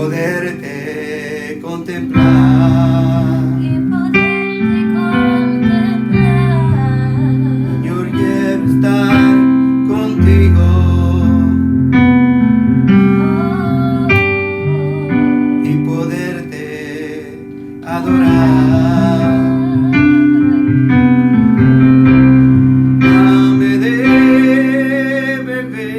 poderte contemplar. Señor, quiero estar contigo y poderte adorar. Dame de beber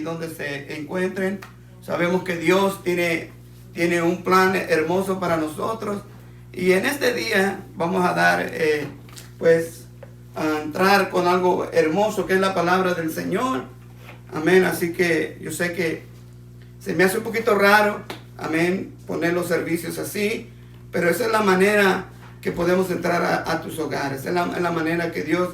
donde se encuentren. Sabemos que Dios tiene un plan hermoso para nosotros. Y en este día vamos a dar, a entrar con algo hermoso que es la palabra del Señor. Amén. Así que yo sé que se me hace un poquito raro, amén, poner los servicios así, pero esa es la manera que podemos entrar a tus hogares. Esa es la manera que Dios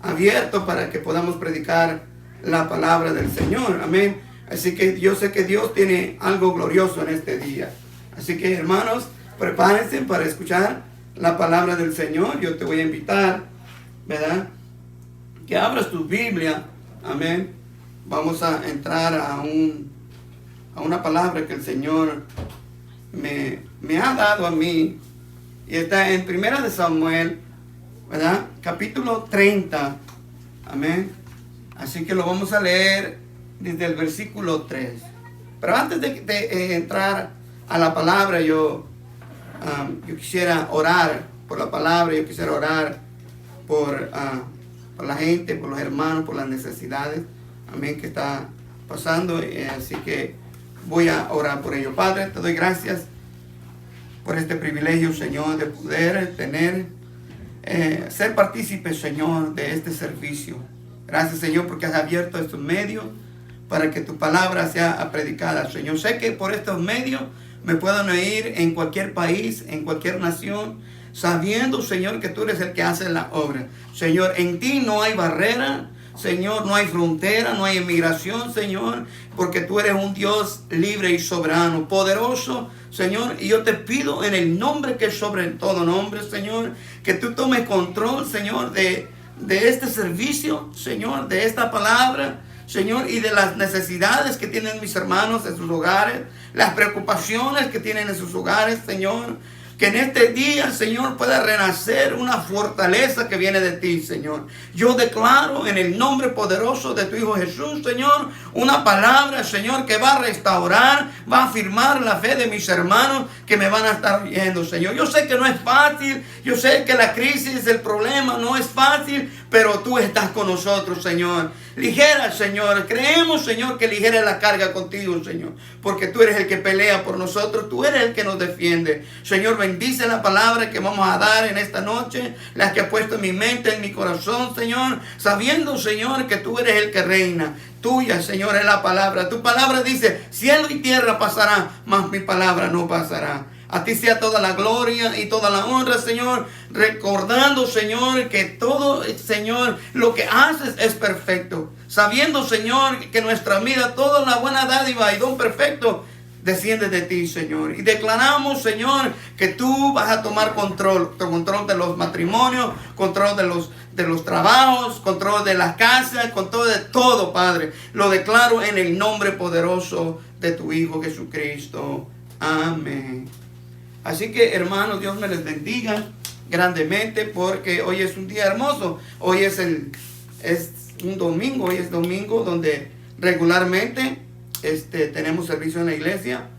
ha abierto para que podamos predicar la palabra del Señor. Amén. Así que yo sé que Dios tiene algo glorioso en este día. Así que, hermanos, prepárense para escuchar la palabra del Señor. Yo te voy a invitar, ¿verdad?, que abras tu Biblia. Amén. Vamos a entrar a una palabra que el Señor me ha dado a mí. Y está en 1 de Samuel, ¿verdad?, capítulo 30. Amén. Así que lo vamos a leer desde el versículo 3. Pero antes de entrar a la palabra, yo quisiera orar por la palabra. Yo quisiera orar por la gente, por los hermanos, por las necesidades, amén, que está pasando. Así que voy a orar por ello. Padre, te doy gracias por este privilegio, Señor, de poder ser partícipe, Señor, de este servicio. Gracias, Señor, porque has abierto estos medios para que tu palabra sea predicada, Señor. Sé que por estos medios me puedan oír en cualquier país, en cualquier nación, sabiendo, Señor, que tú eres el que hace la obra. Señor, en ti no hay barrera, Señor, no hay frontera, no hay inmigración, Señor, porque tú eres un Dios libre y soberano, poderoso, Señor. Y yo te pido en el nombre que es sobre todo nombre, Señor, que tú tomes control, Señor, de este servicio, Señor, de esta palabra, Señor, y de las necesidades que tienen mis hermanos en sus hogares, las preocupaciones que tienen en sus hogares, Señor. Que en este día, Señor, pueda renacer una fortaleza que viene de ti, Señor. Yo declaro en el nombre poderoso de tu Hijo Jesús, Señor, una palabra, Señor, que va a restaurar, va a afirmar la fe de mis hermanos que me van a estar viendo, Señor. Yo sé que no es fácil, yo sé que la crisis, el problema no es fácil, pero tú estás con nosotros, Señor. Ligera, Señor. Creemos, Señor, que ligera la carga contigo, Señor. Porque tú eres el que pelea por nosotros. Tú eres el que nos defiende. Señor, bendice la palabra que vamos a dar en esta noche. Las que he puesto en mi mente, en mi corazón, Señor. Sabiendo, Señor, que tú eres el que reina. Tuya, Señor, es la palabra. Tu palabra dice, cielo y tierra pasará, mas mi palabra no pasará. A ti sea toda la gloria y toda la honra, Señor. Recordando, Señor, que todo, Señor, lo que haces es perfecto. Sabiendo, Señor, que nuestra vida, toda la buena dádiva y don perfecto desciende de ti, Señor. Y declaramos, Señor, que tú vas a tomar control de los matrimonios, control de los trabajos, control de las casas, control de todo, Padre. Lo declaro en el nombre poderoso de tu Hijo Jesucristo. Amén. Así que, hermanos, Dios me les bendiga grandemente, porque hoy es un día hermoso. Hoy es un domingo, hoy es domingo donde regularmente tenemos servicio en la iglesia.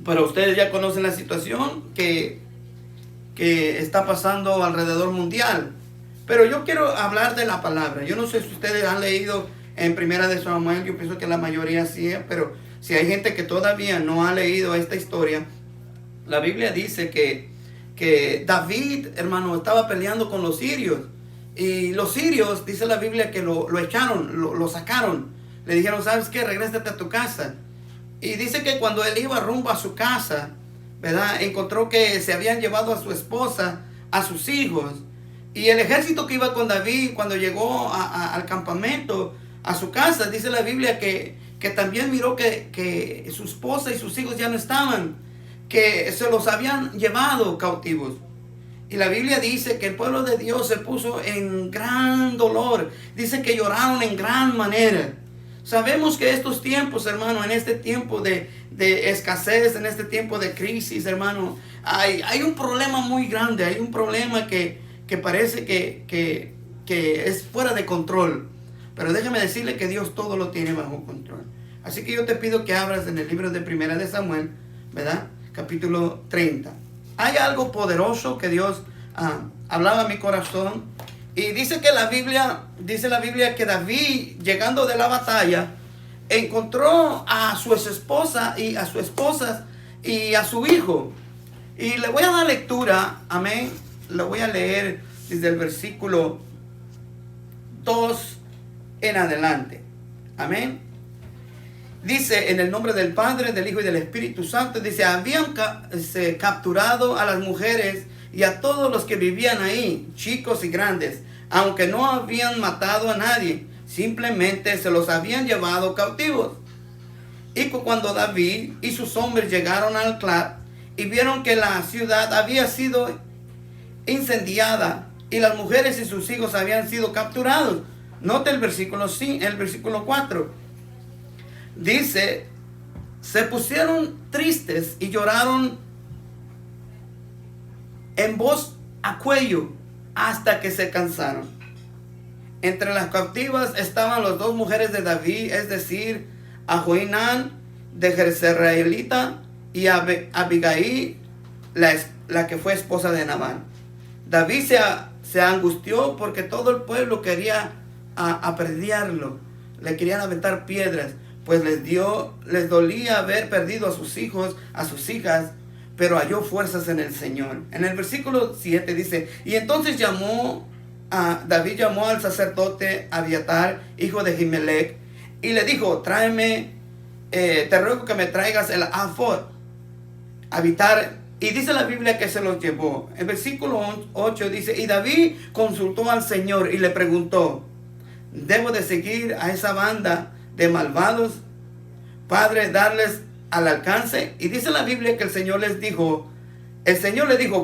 Pero ustedes ya conocen la situación que está pasando alrededor mundial. Pero yo quiero hablar de la palabra. Yo no sé si ustedes han leído en 1 de Samuel, yo pienso que la mayoría sí, pero si hay gente que todavía no ha leído esta historia, la Biblia dice que David, hermano, estaba peleando con los sirios. Y los sirios, dice la Biblia, que lo echaron, lo sacaron. Le dijeron, ¿sabes qué? Regrésate a tu casa. Y dice que cuando él iba rumbo a su casa, ¿verdad?, encontró que se habían llevado a su esposa, a sus hijos. Y el ejército que iba con David, cuando llegó al campamento, a su casa, dice la Biblia que también miró que su esposa y sus hijos ya no estaban, que se los habían llevado cautivos. Y la Biblia dice que el pueblo de Dios se puso en gran dolor. Dice que lloraron en gran manera. Sabemos que estos tiempos, hermano, en este tiempo de escasez, en este tiempo de crisis, hermano, hay un problema muy grande. Hay un problema que parece que es fuera de control. Pero déjame decirle que Dios todo lo tiene bajo control. Así que yo te pido que abras en el libro de 1 de Samuel, ¿verdad?, capítulo 30. Hay algo poderoso que Dios hablaba a mi corazón. Y dice que dice la Biblia que David, llegando de la batalla, encontró a su esposa y a su esposa y a su hijo. Y le voy a dar lectura, amén. Le voy a leer desde el versículo 2 en adelante. Amén. Dice, en el nombre del Padre, del Hijo y del Espíritu Santo, dice, habían capturado a las mujeres y a todos los que vivían ahí, chicos y grandes, aunque no habían matado a nadie, simplemente se los habían llevado cautivos. Y cuando David y sus hombres llegaron al Clat y vieron que la ciudad había sido incendiada y las mujeres y sus hijos habían sido capturados. Note el versículo 4. Dice, se pusieron tristes y lloraron en voz a cuello hasta que se cansaron. Entre las cautivas estaban las dos mujeres de David, es decir, Ahinoam de Jezreelita y Abigail, la que fue esposa de Nabal. David se angustió porque todo el pueblo quería apedrearlo, le querían aventar piedras, pues les dolía haber perdido a sus hijos, a sus hijas, pero halló fuerzas en el Señor. En el versículo 7 dice, y entonces David llamó al sacerdote Abiatar, hijo de Ahimelech, y le dijo, te ruego que me traigas el afod. Abiatar, y dice la Biblia que se los llevó. El versículo 8 dice, y David consultó al Señor y le preguntó, ¿debo de seguir a esa banda de malvados, Padre, darles al alcance? Y dice la Biblia que el Señor le dijo,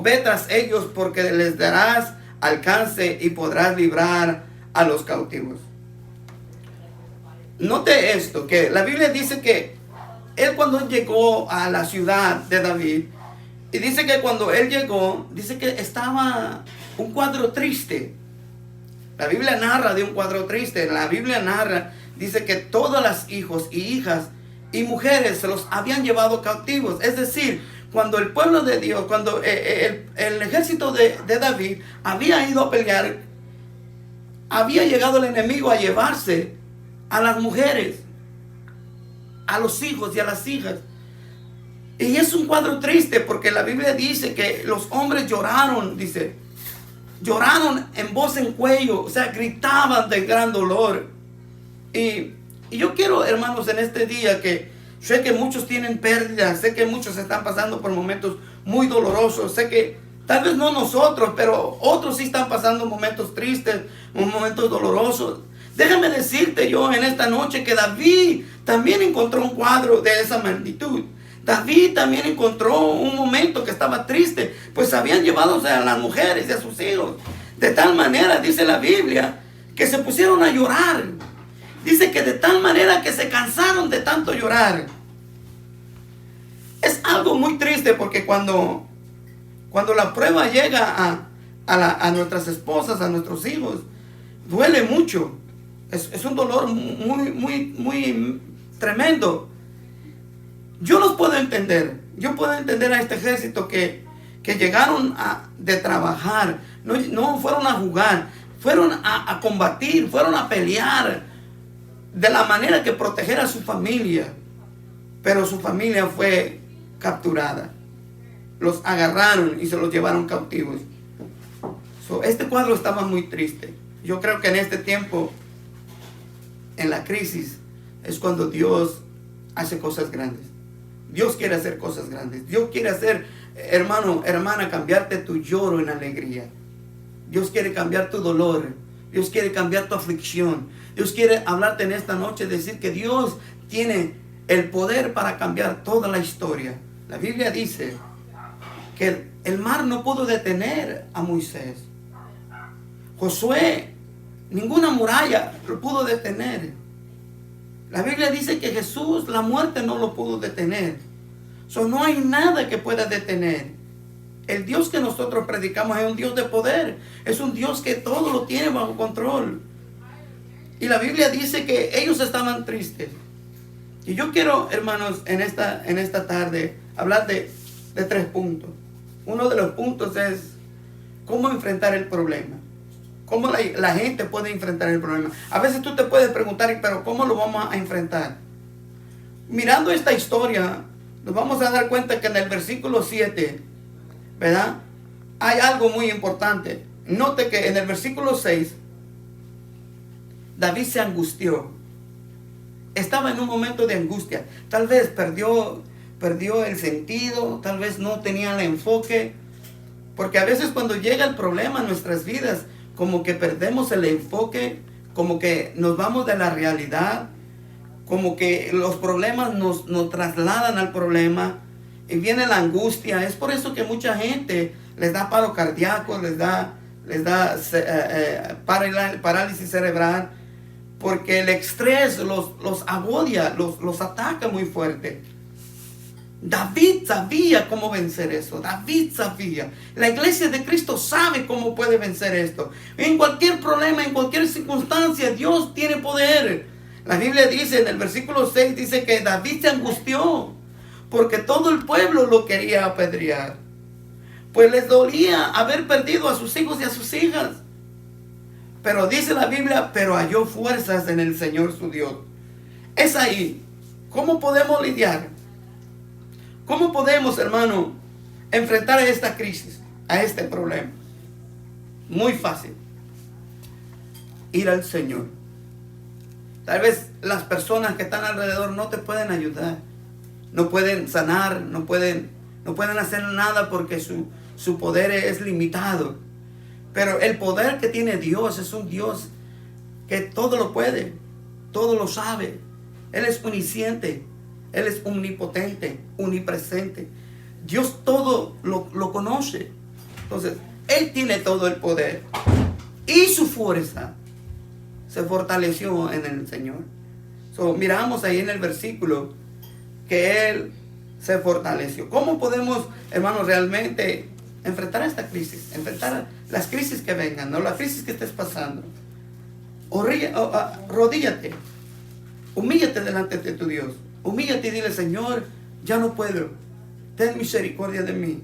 ve tras ellos porque les darás alcance y podrás librar a los cautivos. Note esto, que la Biblia dice que él cuando llegó a la ciudad de David, y dice que cuando él llegó, dice que estaba un cuadro triste. La Biblia narra de un cuadro triste. La Biblia narra, dice que todas las hijos y hijas y mujeres se los habían llevado cautivos. Es decir, cuando el pueblo de Dios, cuando el ejército de David había ido a pelear, había llegado el enemigo a llevarse a las mujeres, a los hijos y a las hijas. Y es un cuadro triste porque la Biblia dice que los hombres lloraron, dice, lloraron en voz en cuello, o sea, gritaban de gran dolor. Y yo quiero, hermanos, en este día, que sé que muchos tienen pérdidas, sé que muchos están pasando por momentos muy dolorosos, sé que tal vez no nosotros, pero otros sí están pasando momentos tristes, momentos dolorosos. Déjame decirte yo en esta noche que David también encontró un cuadro de esa magnitud. David también encontró un momento que estaba triste, pues habían llevado a las mujeres y a sus hijos. De tal manera, dice la Biblia, que se pusieron a llorar. Dice que de tal manera que se cansaron de tanto llorar. Es algo muy triste porque cuando la prueba llega a nuestras esposas, a nuestros hijos, duele mucho. Es un dolor muy tremendo. Yo los puedo entender. Yo puedo entender a este ejército que llegaron de trabajar. No fueron a jugar. Fueron a combatir. Fueron a pelear. De la manera que proteger a su familia. Pero su familia fue capturada. Los agarraron y se los llevaron cautivos. Este cuadro estaba muy triste. Yo creo que en este tiempo, en la crisis, es cuando Dios hace cosas grandes. Dios quiere hacer cosas grandes. Dios quiere hacer, hermano, hermana, cambiarte tu lloro en alegría. Dios quiere cambiar tu dolor. Dios quiere cambiar tu aflicción. Dios quiere hablarte en esta noche, decir que Dios tiene el poder para cambiar toda la historia. La Biblia dice que el mar no pudo detener a Moisés. Josué, ninguna muralla lo pudo detener. La Biblia dice que Jesús, la muerte no lo pudo detener. No hay nada que pueda detener. El Dios que nosotros predicamos es un Dios de poder. Es un Dios que todo lo tiene bajo control. Y la Biblia dice que ellos estaban tristes. Y yo quiero, hermanos, en esta tarde hablar de 3 puntos. Uno de los puntos es cómo enfrentar el problema. cómo la gente puede enfrentar el problema. A veces tú te puedes preguntar, pero ¿cómo lo vamos a enfrentar? Mirando esta historia, nos vamos a dar cuenta que en el versículo 7, ¿verdad? Hay algo muy importante. Note que en el versículo 6, David se angustió. Estaba en un momento de angustia. Tal vez perdió el sentido, tal vez no tenía el enfoque. Porque a veces cuando llega el problema en nuestras vidas, como que perdemos el enfoque, como que nos vamos de la realidad, como que los problemas nos trasladan al problema y viene la angustia. Es por eso que mucha gente les da paro cardíaco, les da parálisis cerebral, porque el estrés los agobia, los ataca muy fuerte. David sabía cómo vencer eso. David sabía. La iglesia de Cristo sabe cómo puede vencer esto. En cualquier problema, en cualquier circunstancia, Dios tiene poder. La Biblia dice en el versículo 6, dice que David se angustió porque todo el pueblo lo quería apedrear. Pues les dolía haber perdido a sus hijos y a sus hijas. Pero dice la Biblia, pero halló fuerzas en el Señor su Dios. Es ahí. ¿Cómo podemos lidiar? ¿Cómo podemos, hermano, enfrentar a esta crisis, a este problema? Muy fácil. Ir al Señor. Tal vez las personas que están alrededor no te pueden ayudar. No pueden sanar, no pueden hacer nada porque su poder es limitado. Pero el poder que tiene Dios es un Dios que todo lo puede, todo lo sabe. Él es omnisciente. Él es omnipotente, omnipresente. Dios todo lo conoce. Entonces, Él tiene todo el poder. Y su fuerza se fortaleció en el Señor. Miramos ahí en el versículo que Él se fortaleció. ¿Cómo podemos, hermanos, realmente enfrentar esta crisis? Enfrentar las crisis que vengan, ¿no? La crisis que estés pasando. Rodíllate. Humíllate delante de tu Dios. Humíllate y dile, Señor, ya no puedo. Ten misericordia de mí.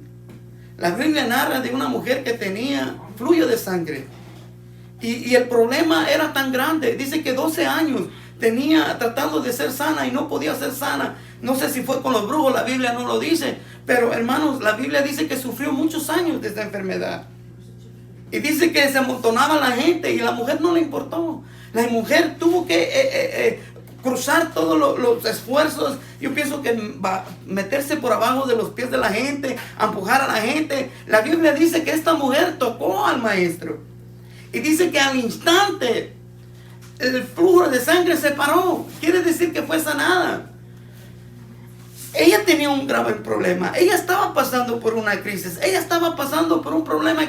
La Biblia narra de una mujer que tenía flujo de sangre. Y el problema era tan grande. Dice que 12 años tenía tratando de ser sana y no podía ser sana. No sé si fue con los brujos, la Biblia no lo dice. Pero hermanos, la Biblia dice que sufrió muchos años de esta enfermedad. Y dice que se amontonaba la gente y la mujer no le importó. La mujer tuvo que cruzar todos los esfuerzos. Yo pienso que meterse por abajo de los pies de la gente, empujar a la gente. La Biblia dice que esta mujer tocó al maestro. Y dice que al instante el flujo de sangre se paró. Quiere decir que fue sanada. Ella tenía un grave problema. Ella estaba pasando por una crisis. Ella estaba pasando por un problema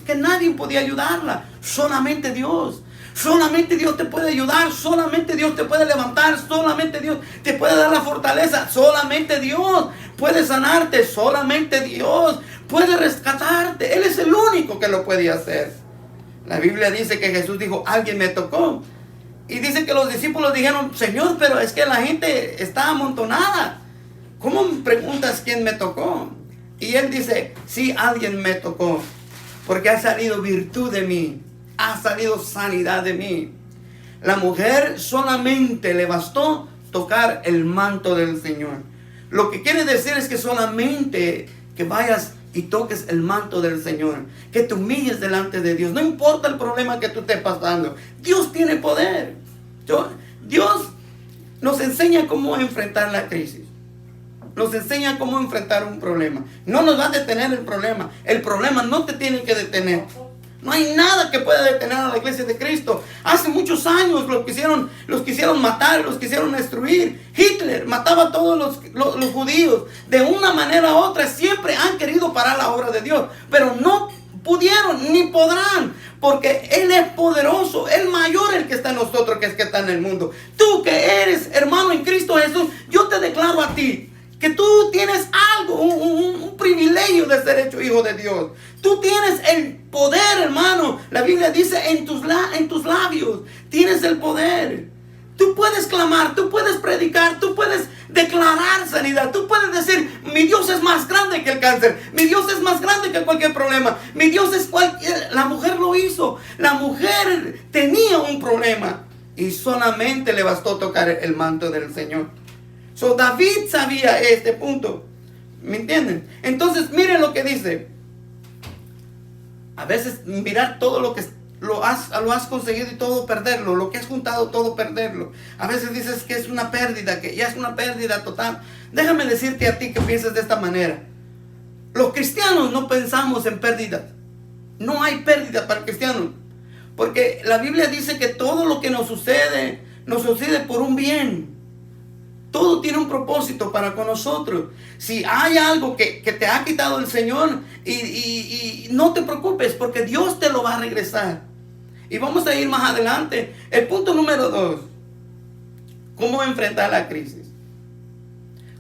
que nadie podía ayudarla. Solamente Dios. Solamente Dios te puede ayudar, solamente Dios te puede levantar, solamente Dios te puede dar la fortaleza, solamente Dios puede sanarte, solamente Dios puede rescatarte. Él es el único que lo puede hacer. La Biblia dice que Jesús dijo, alguien me tocó. Y dice que los discípulos dijeron, Señor, pero es que la gente está amontonada. ¿Cómo me preguntas quién me tocó? Y Él dice, sí, alguien me tocó, porque ha salido virtud de mí. Ha salido sanidad de mí. La mujer solamente le bastó tocar el manto del Señor. Lo que quiere decir es que solamente que vayas y toques el manto del Señor. Que te humilles delante de Dios. No importa el problema que tú estés pasando. Dios tiene poder. Dios nos enseña cómo enfrentar la crisis. Nos enseña cómo enfrentar un problema. No nos va a detener el problema. El problema no te tiene que detener. No hay nada que pueda detener a la iglesia de Cristo. Hace muchos años los quisieron matar, los quisieron destruir. Hitler mataba a todos los judíos. De una manera u otra siempre han querido parar la obra de Dios. Pero no pudieron ni podrán. Porque Él es poderoso. El mayor el que está en nosotros que es que está en el mundo. Tú que eres hermano en Cristo Jesús, yo te declaro a ti que tú tienes algo, un privilegio de ser hecho hijo de Dios. Tú tienes el poder, hermano. La Biblia dice en tus labios tienes el poder. Tú puedes clamar, tú puedes predicar, tú puedes declarar sanidad. Tú puedes decir, Mi Dios es más grande que el cáncer. Mi Dios es más grande que cualquier problema. Mi Dios es cualquier... La mujer lo hizo. La mujer tenía un problema y solamente le bastó tocar el manto del Señor. So David sabía este punto. ¿Me entienden? Entonces miren lo que dice. A veces mirar todo lo que lo has conseguido y todo perderlo, lo que has juntado todo perderlo. A veces dices que es una pérdida, que ya es una pérdida total. Déjame decirte a ti que pienses de esta manera. Los cristianos no pensamos en pérdidas. No hay pérdida para el cristiano. Porque la Biblia dice que todo lo que nos sucede por un bien. Todo tiene un propósito para con nosotros. Si hay algo que te ha quitado el Señor, y no te preocupes, porque Dios te lo va a regresar. Y vamos a ir más adelante. El punto número 2. ¿Cómo enfrentar la crisis?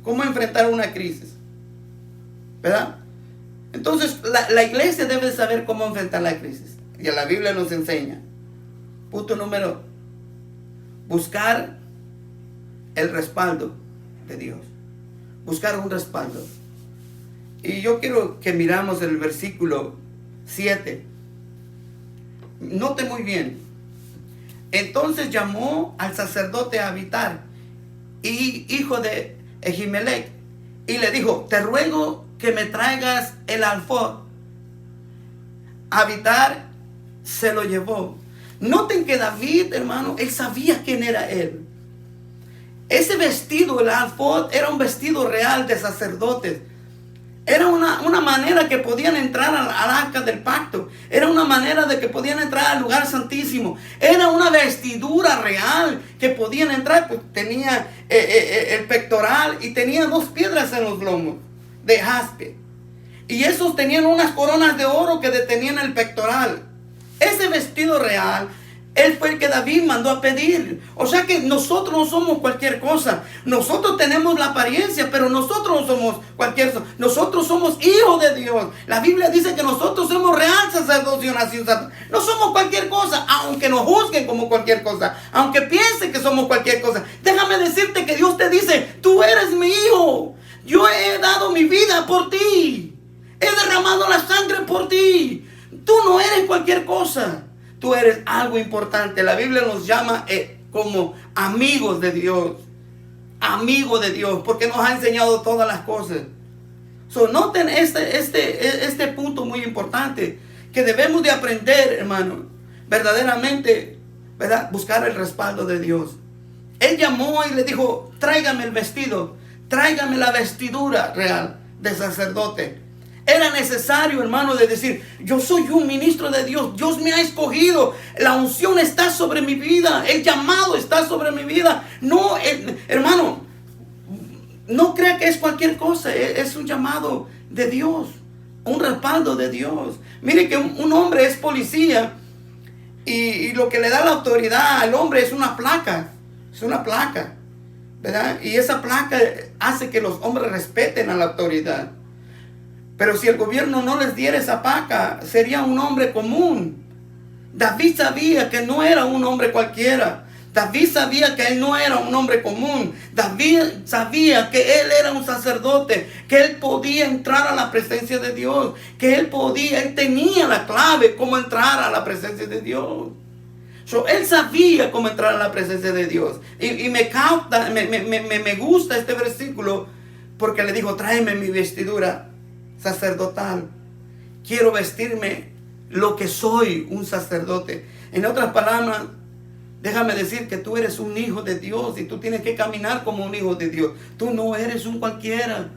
¿Cómo enfrentar una crisis? ¿Verdad? Entonces, la iglesia debe saber cómo enfrentar la crisis. Y la Biblia nos enseña. Punto número: buscar el respaldo de Dios. Buscar un respaldo. Y yo quiero que miramos el versículo 7. Note muy bien. Entonces llamó al sacerdote Abiatar, hijo de Ahimelech, y le dijo: te ruego que me traigas el alfod. Abiatar se lo llevó. Noten que David, hermano, él sabía quién era él. Ese vestido, el alfod, era un vestido real de sacerdotes. Era una manera que podían entrar al arca del pacto. Era una manera de que podían entrar al lugar santísimo. Era una vestidura real que podían entrar. Pues tenía el pectoral y tenía 2 piedras en los lomos de jaspe. Y esos tenían unas coronas de oro que detenían el pectoral. Ese vestido real, él fue el que David mandó a pedir. O sea que nosotros no somos cualquier cosa. Nosotros tenemos la apariencia, pero nosotros no somos cualquier cosa. Nosotros somos hijos de Dios. La Biblia dice que nosotros somos real sacerdocio, nación santa. No somos cualquier cosa, aunque nos juzguen como cualquier cosa, aunque piensen que somos cualquier cosa. Déjame decirte que Dios te dice: tú eres mi hijo. Yo he dado mi vida por ti. He derramado la sangre por ti. Tú no eres cualquier cosa. Tú eres algo importante. La Biblia nos llama como amigos de Dios. Amigos de Dios, porque nos ha enseñado todas las cosas. Noten este punto muy importante, que debemos de aprender, hermano, verdaderamente, ¿verdad? Buscar el respaldo de Dios. Él llamó y le dijo: tráigame el vestido, tráigame la vestidura real de sacerdote. Era necesario, hermano, de decir: yo soy un ministro de Dios. Dios me ha escogido. La unción está sobre mi vida. El llamado está sobre mi vida. No, hermano, no crea que es cualquier cosa. Es un llamado de Dios. Un respaldo de Dios. Mire que un hombre es policía. Y lo que le da la autoridad al hombre es una placa. Es una placa, ¿verdad? Y esa placa hace que los hombres respeten a la autoridad. Pero si el gobierno no les diera esa placa, sería un hombre común. David sabía que no era un hombre cualquiera. David sabía que él no era un hombre común. David sabía que él era un sacerdote, que él podía entrar a la presencia de Dios, que él tenía la clave cómo entrar a la presencia de Dios. Él sabía cómo entrar a la presencia de Dios. Y me gusta este versículo, porque le dijo: tráeme mi vestidura sacerdotal. Quiero vestirme lo que soy, un sacerdote. En otras palabras, déjame decir que tú eres un hijo de Dios y tú tienes que caminar como un hijo de Dios. Tú no eres un cualquiera.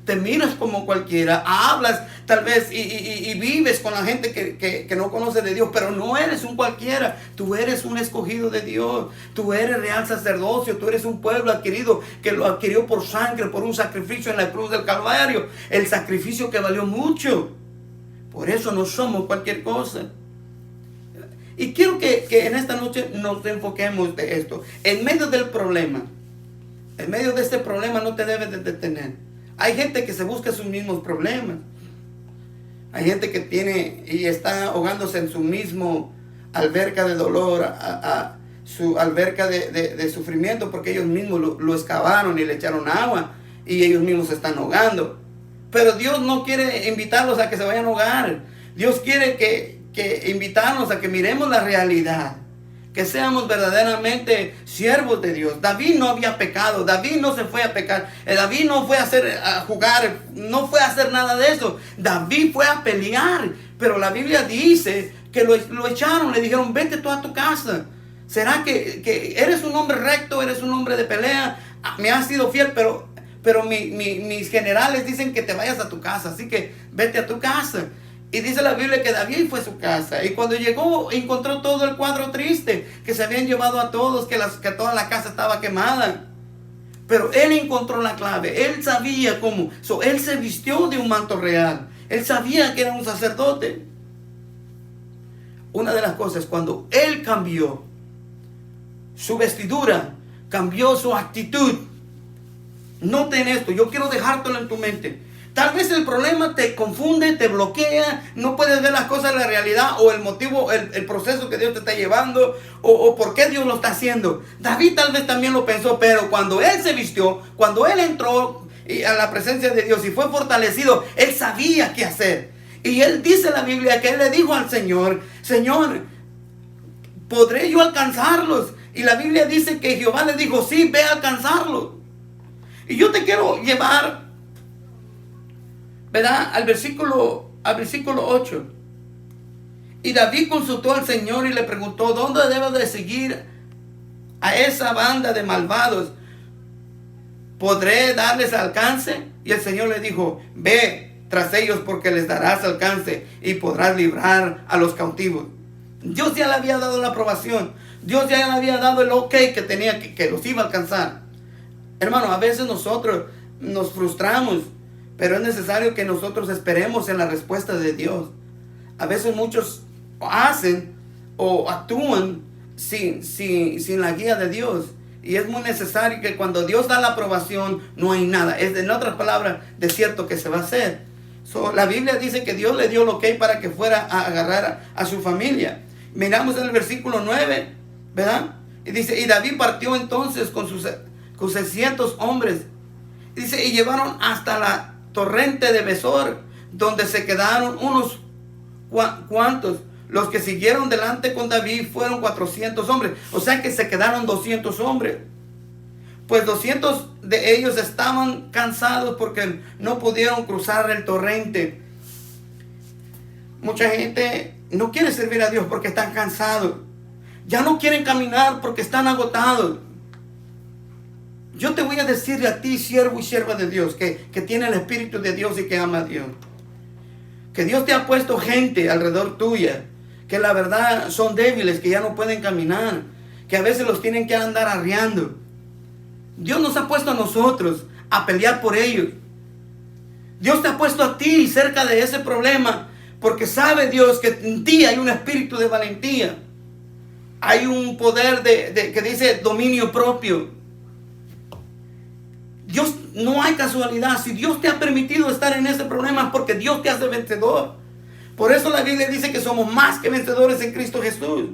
Te miras como cualquiera, hablas tal vez y vives con la gente que no conoce de Dios, pero no eres un cualquiera. Tú eres un escogido de Dios. Tú eres real sacerdocio. Tú eres un pueblo adquirido, que lo adquirió por sangre, por un sacrificio en la cruz del Calvario. El sacrificio que valió mucho. Por eso no somos cualquier cosa. Y quiero que en esta noche nos enfoquemos de esto. En medio del problema, en medio de este problema, no te debes de detener. Hay gente que se busca sus mismos problemas. Hay gente que tiene y está ahogándose en su mismo alberca de dolor, su alberca de sufrimiento, porque ellos mismos lo excavaron y le echaron agua. y ellos mismos se están ahogando. Pero Dios no quiere invitarlos a que se vayan a ahogar. Dios quiere que invitarnos a que miremos la realidad, que seamos verdaderamente siervos de Dios. David no había pecado, David no se fue a pecar, David no fue a jugar, no fue a hacer nada de eso. David fue a pelear, pero la Biblia dice que lo echaron, le dijeron, vete tú a tu casa. ¿Será que eres un hombre recto, eres un hombre de pelea? Me has sido fiel, pero mis generales dicen que te vayas a tu casa, así que vete a tu casa. Y dice la Biblia que David fue a su casa, y cuando llegó encontró todo el cuadro triste, que se habían llevado a todos, que toda la casa estaba quemada. Pero él encontró la clave, él sabía cómo. Él se vistió de un manto real, él sabía que era un sacerdote. Una de las cosas, cuando él cambió su vestidura, cambió su actitud. Noten esto, yo quiero dejártelo en tu mente. Tal vez el problema te confunde, te bloquea, no puedes ver las cosas en la realidad, o el motivo, el proceso que Dios te está llevando, o por qué Dios lo está haciendo. David tal vez también lo pensó, pero cuando él se vistió, cuando él entró a la presencia de Dios y fue fortalecido, él sabía qué hacer. Y él dice en la Biblia que él le dijo al Señor, Señor, ¿podré yo alcanzarlos? Y la Biblia dice que Jehová le dijo, sí, ve a alcanzarlos. Y yo te quiero llevar, ¿verdad?, al versículo 8. Y David consultó al Señor y le preguntó, ¿dónde debo de seguir a esa banda de malvados? ¿Podré darles alcance? Y el Señor le dijo, ve tras ellos, porque les darás alcance y podrás librar a los cautivos. Dios ya le había dado la aprobación. Dios ya le había dado el ok que tenía, que los iba a alcanzar. Hermano, a veces nosotros nos frustramos, pero es necesario que nosotros esperemos en la respuesta de Dios. A veces muchos hacen o actúan sin la guía de Dios. Y es muy necesario que cuando Dios da la aprobación, no hay nada. Es, en otras palabras, de cierto que se va a hacer. La Biblia dice que Dios le dio el ok para que fuera a agarrar a su familia. Miramos en el versículo 9, ¿verdad? Y dice, y David partió entonces con 600 hombres. Y dice, y llevaron hasta la torrente de Besor, donde se quedaron unos cuantos. Los que siguieron delante con David fueron 400 hombres. O sea que se quedaron 200 hombres. Pues 200 de ellos estaban cansados porque no pudieron cruzar el torrente. Mucha gente no quiere servir a Dios porque están cansados. Ya no quieren caminar porque están agotados. Yo te voy a decirle a ti, siervo y sierva de Dios, que tiene el Espíritu de Dios y que ama a Dios, que Dios te ha puesto gente alrededor tuya, que la verdad son débiles, que ya no pueden caminar, que a veces los tienen que andar arreando. Dios nos ha puesto a nosotros a pelear por ellos. Dios te ha puesto a ti cerca de ese problema, porque sabe Dios que en ti hay un espíritu de valentía. Hay un poder que dice dominio propio. Dios, no hay casualidad. Si Dios te ha permitido estar en ese problema, es porque Dios te hace vencedor. Por eso la Biblia dice que somos más que vencedores en Cristo Jesús.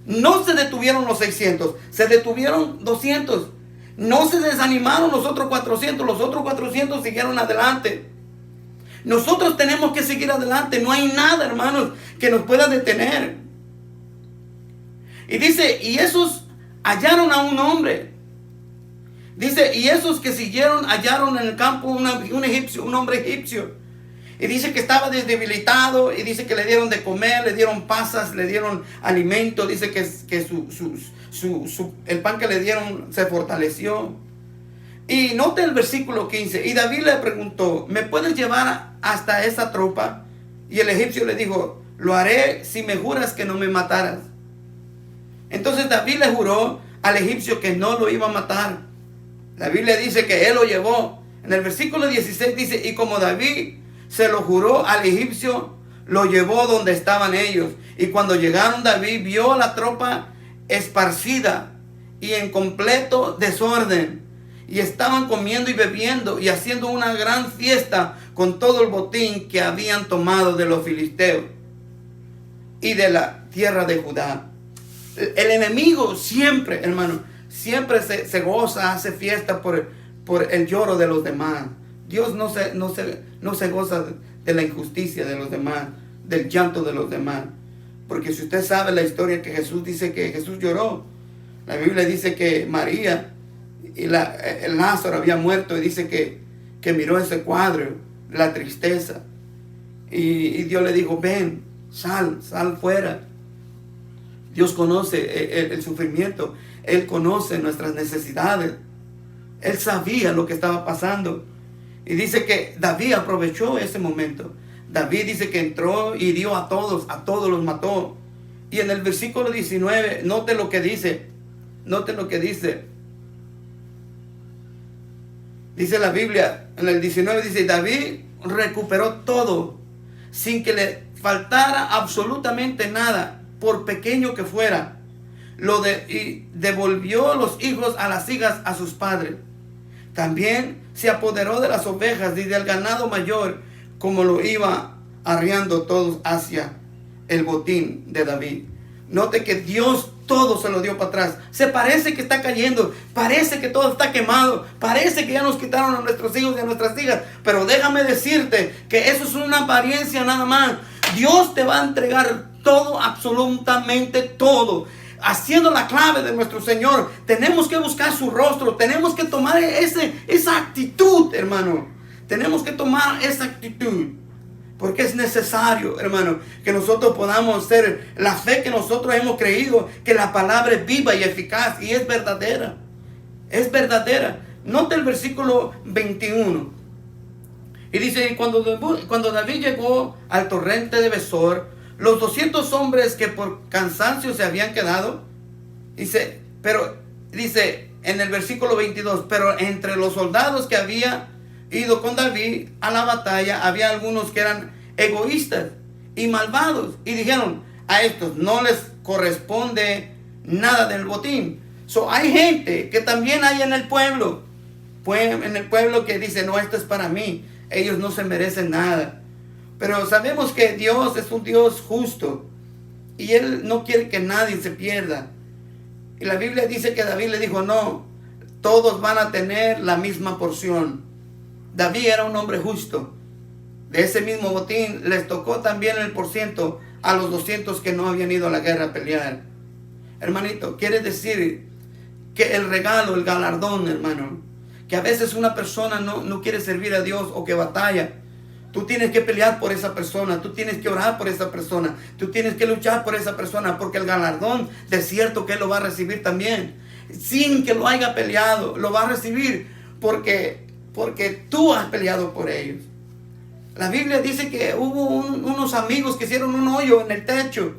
No se detuvieron los 600, se detuvieron 200. No se desanimaron los otros 400, los otros 400 siguieron adelante. Nosotros tenemos que seguir adelante. No hay nada, hermanos, que nos pueda detener. Y dice, y esos hallaron a un hombre. Dice, y esos que siguieron hallaron en el campo un egipcio, un hombre egipcio. Y dice que estaba debilitado, y dice que le dieron de comer, le dieron pasas, le dieron alimento. Dice que el pan que le dieron se fortaleció. Y note el versículo 15. Y David le preguntó, ¿me puedes llevar hasta esa tropa? Y el egipcio le dijo, lo haré si me juras que no me matarás. Entonces David le juró al egipcio que no lo iba a matar. La Biblia dice que él lo llevó. En el versículo 16 dice, y como David se lo juró al egipcio, lo llevó donde estaban ellos. Y cuando llegaron, David vio a la tropa esparcida y en completo desorden. Y estaban comiendo y bebiendo y haciendo una gran fiesta con todo el botín que habían tomado de los filisteos y de la tierra de Judá. El enemigo siempre, hermano, siempre se goza, hace fiesta por por el lloro de los demás. Dios no se goza de la injusticia de los demás, del llanto de los demás. Porque si usted sabe la historia que Jesús dice que Jesús lloró, la Biblia dice que María y el Lázaro había muerto, y dice que miró ese cuadro, la tristeza, y Dios le dijo: ven, sal fuera. Dios conoce el sufrimiento, Él conoce nuestras necesidades, Él sabía lo que estaba pasando. Y dice que David aprovechó ese momento. David dice que entró y hirió a todos los mató. Y en el versículo 19, note lo que dice. Dice la Biblia, en el 19 dice: David recuperó todo, sin que le faltara absolutamente nada, por pequeño que fuera. Y devolvió los hijos a las hijas a sus padres. También se apoderó de las ovejas y del ganado mayor, como lo iba arriando todos hacia el botín de David. Note que Dios todo se lo dio para atrás. Se parece que está cayendo, parece que todo está quemado, parece que ya nos quitaron a nuestros hijos y a nuestras hijas, pero déjame decirte que eso es una apariencia nada más. Dios te va a entregar todo, absolutamente todo, haciendo la clave de nuestro Señor. Tenemos que buscar su rostro, tenemos que tomar esa actitud, hermano. Tenemos que tomar esa actitud, porque es necesario, hermano, que nosotros podamos ser la fe que nosotros hemos creído, que la palabra es viva y eficaz y es verdadera. Es verdadera. Note el versículo 21. Y dice: cuando David llegó al torrente de Besor, los 200 hombres que por cansancio se habían quedado, dice en el versículo 22, pero entre los soldados que había ido con David a la batalla, había algunos que eran egoístas y malvados, y dijeron: a estos no les corresponde nada del botín. Hay gente que también hay en el pueblo, que dice: no, esto es para mí, ellos no se merecen nada. Pero sabemos que Dios es un Dios justo, y Él no quiere que nadie se pierda. Y la Biblia dice que David le dijo: no, todos van a tener la misma porción. David era un hombre justo. De ese mismo botín les tocó también el porciento a los 200 que no habían ido a la guerra a pelear. Hermanito, quiere decir que el regalo, el galardón, hermano, que a veces una persona no quiere servir a Dios o que batalla, tú tienes que pelear por esa persona, tú tienes que orar por esa persona, tú tienes que luchar por esa persona, porque el galardón, de cierto que Él lo va a recibir también, sin que lo haya peleado, lo va a recibir porque tú has peleado por ellos. La Biblia dice que hubo unos amigos que hicieron un hoyo en el techo,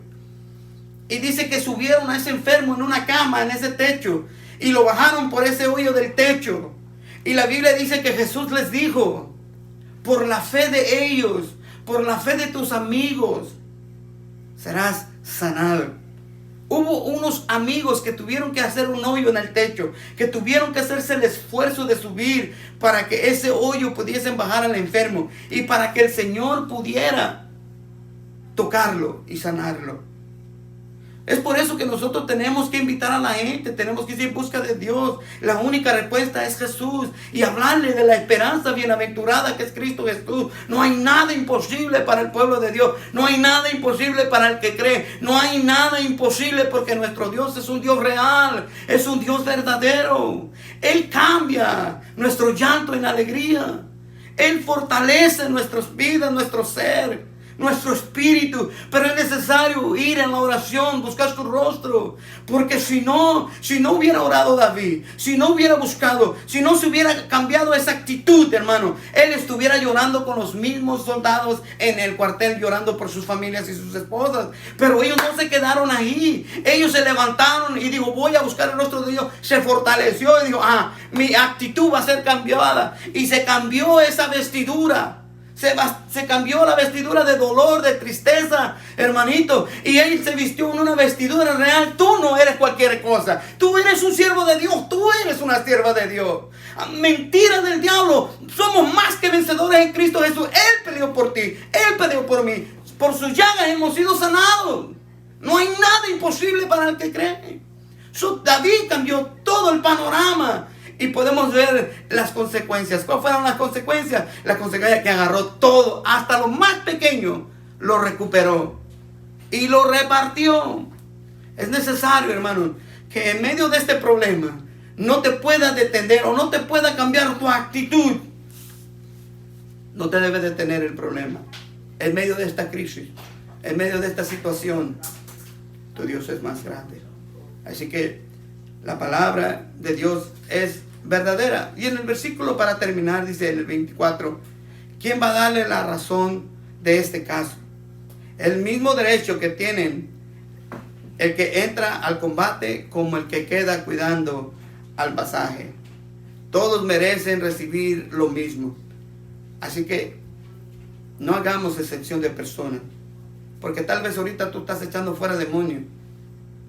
y dice que subieron a ese enfermo en una cama en ese techo y lo bajaron por ese hoyo del techo. Y la Biblia dice que Jesús les dijo: por la fe de ellos, por la fe de tus amigos, serás sanado. Hubo unos amigos que tuvieron que hacer un hoyo en el techo, que tuvieron que hacerse el esfuerzo de subir para que ese hoyo pudiesen bajar al enfermo y para que el Señor pudiera tocarlo y sanarlo. Es por eso que nosotros tenemos que invitar a la gente, tenemos que ir en busca de Dios. La única respuesta es Jesús, y hablarle de la esperanza bienaventurada que es Cristo Jesús. No hay nada imposible para el pueblo de Dios, no hay nada imposible para el que cree, no hay nada imposible, porque nuestro Dios es un Dios real, es un Dios verdadero. Él cambia nuestro llanto en alegría, Él fortalece nuestras vidas, nuestro ser, nuestro espíritu. Pero es necesario ir en la oración, buscar su rostro, porque si no hubiera orado David, si no hubiera buscado, si no se hubiera cambiado esa actitud, hermano, él estuviera llorando con los mismos soldados en el cuartel, llorando por sus familias y sus esposas. Pero ellos no se quedaron ahí, ellos se levantaron y dijo: voy a buscar el rostro de Dios. Se fortaleció y dijo: mi actitud va a ser cambiada, y se cambió esa vestidura. Se cambió la vestidura de dolor, de tristeza, hermanito, y él se vistió en una vestidura real. Tú no eres cualquier cosa, tú eres un siervo de Dios, tú eres una sierva de Dios. Mentira del diablo, somos más que vencedores en Cristo Jesús. Él peleó por ti, Él peleó por mí, por sus llagas hemos sido sanados. No hay nada imposible para el que cree. David cambió todo el panorama. Y podemos ver las consecuencias. ¿Cuáles fueron las consecuencias? La consecuencia que agarró todo, hasta lo más pequeño, lo recuperó y lo repartió. Es necesario, hermano, que en medio de este problema no te pueda detener o no te pueda cambiar tu actitud. No te debe detener el problema. En medio de esta crisis, en medio de esta situación, tu Dios es más grande. Así que la palabra de Dios es verdadera. Y en el versículo, para terminar, dice en el 24, ¿quién va a darle la razón de este caso? El mismo derecho que tienen el que entra al combate como el que queda cuidando al pasaje. Todos merecen recibir lo mismo. Así que no hagamos excepción de personas. Porque tal vez ahorita tú estás echando fuera demonios.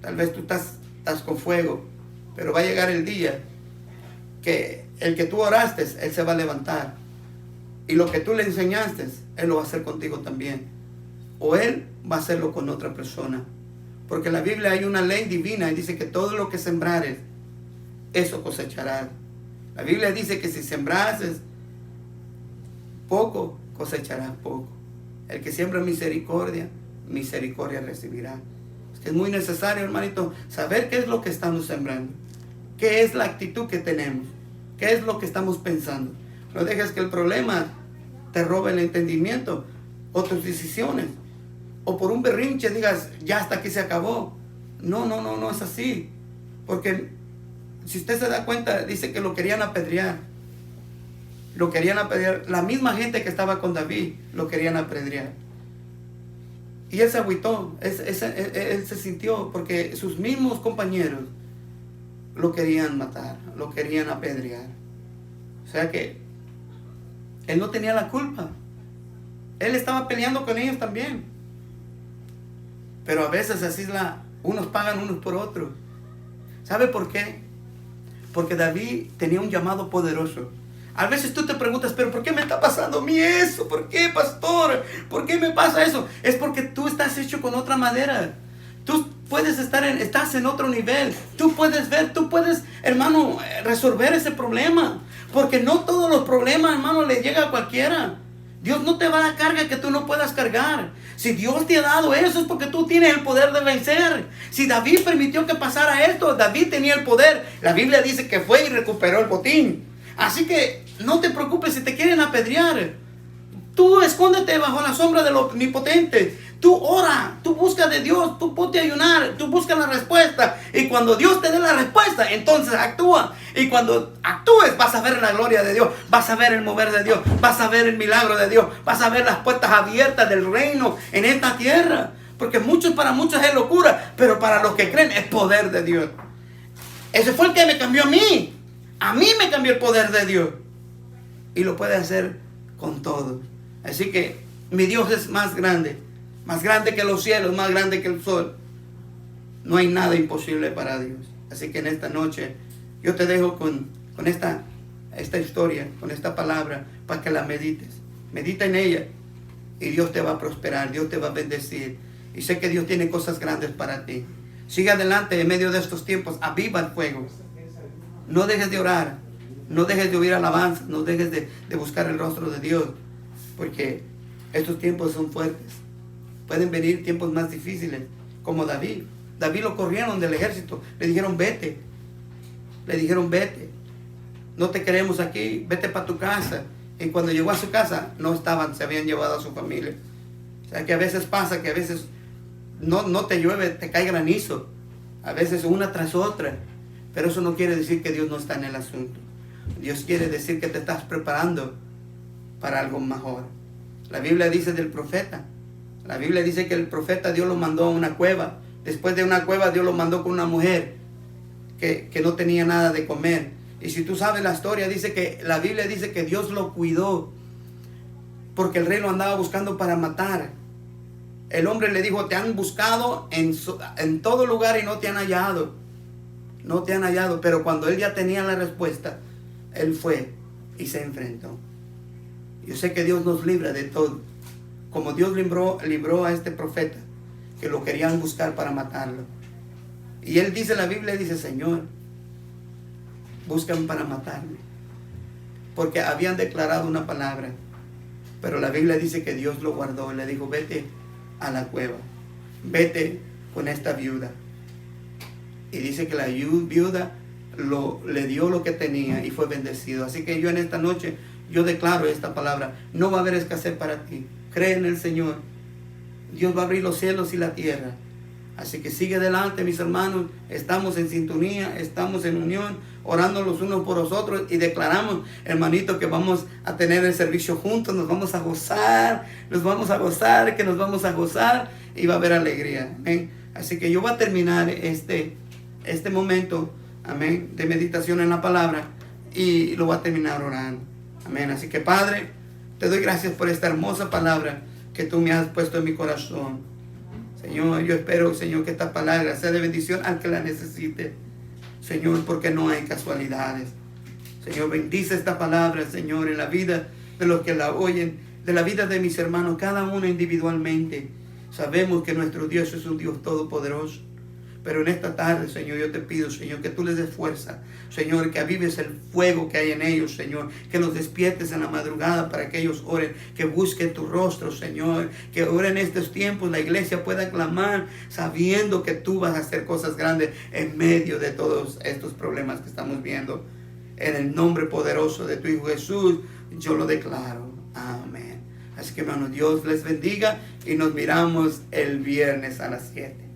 Tal vez tú estás con fuego. Pero va a llegar el día que el que tú oraste, Él se va a levantar. Y lo que tú le enseñaste, Él lo va a hacer contigo también. O Él va a hacerlo con otra persona. Porque en la Biblia hay una ley divina y dice que todo lo que sembrares, eso cosecharás. La Biblia dice que si sembrases poco, cosecharás poco. El que siembra misericordia, misericordia recibirá. Es muy necesario, hermanito, saber qué es lo que estamos sembrando. ¿Qué es la actitud que tenemos? ¿Qué es lo que estamos pensando? No dejes que el problema te robe el entendimiento o tus decisiones. O por un berrinche digas, ya hasta aquí se acabó. No es así. Porque si usted se da cuenta, dice que lo querían apedrear. Lo querían apedrear. La misma gente que estaba con David lo querían apedrear. Y él se agüitó. Él se sintió porque sus mismos compañeros lo querían matar, lo querían apedrear. O sea que él no tenía la culpa. Él estaba peleando con ellos también. Pero a veces así es unos pagan unos por otros. ¿Sabe por qué? Porque David tenía un llamado poderoso. A veces tú te preguntas, pero ¿por qué me está pasando a mí eso? ¿Por qué, pastor? ¿Por qué me pasa eso? Es porque tú estás hecho con otra madera. Tú puedes estás en otro nivel. Tú puedes ver, tú puedes, hermano, resolver ese problema. Porque no todos los problemas, hermano, le llega a cualquiera. Dios no te va a dar carga que tú no puedas cargar. Si Dios te ha dado eso es porque tú tienes el poder de vencer. Si David permitió que pasara esto, David tenía el poder. La Biblia dice que fue y recuperó el botín. Así que no te preocupes si te quieren apedrear. Tú escóndete bajo la sombra del Omnipotente. Tú ora, tú busca de Dios, tú ponte a ayunar, tú busca la respuesta. Y cuando Dios te dé la respuesta, entonces actúa. Y cuando actúes vas a ver la gloria de Dios, vas a ver el mover de Dios, vas a ver el milagro de Dios, vas a ver las puertas abiertas del reino en esta tierra. Porque para muchos es locura, pero para los que creen es poder de Dios. Ese fue el que me cambió a mí. A mí me cambió el poder de Dios. Y lo puede hacer con todo. Así que mi Dios es más grande que los cielos, más grande que el sol. No hay nada imposible para Dios. Así que en esta noche yo te dejo con esta historia, con esta palabra, para que la medites. Medita en ella y Dios te va a prosperar, Dios te va a bendecir. Y sé que Dios tiene cosas grandes para ti. Sigue adelante en medio de estos tiempos, aviva el fuego. No dejes de orar, no dejes de oír alabanza, no dejes de buscar el rostro de Dios. Porque estos tiempos son fuertes. Pueden venir tiempos más difíciles, como David. David lo corrieron del ejército. Le dijeron, vete. No te queremos aquí, vete para tu casa. Y cuando llegó a su casa, no estaban, se habían llevado a su familia. O sea que a veces pasa que a veces no te llueve, te cae granizo. A veces una tras otra. Pero eso no quiere decir que Dios no está en el asunto. Dios quiere decir que te estás preparando para algo mejor. La Biblia dice del profeta. La Biblia dice que el profeta Dios lo mandó a una cueva. Después de una cueva Dios lo mandó con una mujer que no tenía nada de comer. Y si tú sabes la historia, la Biblia dice que Dios lo cuidó. Porque el rey lo andaba buscando para matar. El hombre le dijo, te han buscado en todo lugar y no te han hallado. No te han hallado. Pero cuando él ya tenía la respuesta, él fue y se enfrentó. Yo sé que Dios nos libra de todo. Como Dios libró a este profeta, que lo querían buscar para matarlo. Y él dice, la Biblia dice, Señor, buscan para matarme. Porque habían declarado una palabra. Pero la Biblia dice que Dios lo guardó. Le dijo, vete a la cueva. Vete con esta viuda. Y dice que la viuda le dio lo que tenía y fue bendecido. Así que yo en esta noche, yo declaro esta palabra. No va a haber escasez para ti. Cree en el Señor. Dios va a abrir los cielos y la tierra. Así que sigue adelante, mis hermanos. Estamos en sintonía, estamos en unión, orando los unos por los otros. Y declaramos, hermanito, que vamos a tener el servicio juntos. Nos vamos a gozar, que nos vamos a gozar. Y va a haber alegría. Amén. Así que yo voy a terminar este momento, amén, de meditación en la palabra. Y lo voy a terminar orando. Amén. Así que, Padre, te doy gracias por esta hermosa palabra que tú me has puesto en mi corazón. Señor, yo espero, Señor, que esta palabra sea de bendición al que la necesite. Señor, porque no hay casualidades. Señor, bendice esta palabra, Señor, en la vida de los que la oyen, de la vida de mis hermanos, cada uno individualmente. Sabemos que nuestro Dios es un Dios todopoderoso. Pero en esta tarde, Señor, yo te pido, Señor, que tú les des fuerza. Señor, que avives el fuego que hay en ellos, Señor. Que los despiertes en la madrugada para que ellos oren. Que busquen tu rostro, Señor. Que oren en estos tiempos. La iglesia pueda clamar sabiendo que tú vas a hacer cosas grandes en medio de todos estos problemas que estamos viendo. En el nombre poderoso de tu Hijo Jesús, yo lo declaro. Amén. Así que, hermano, Dios les bendiga y nos miramos el viernes a las 7.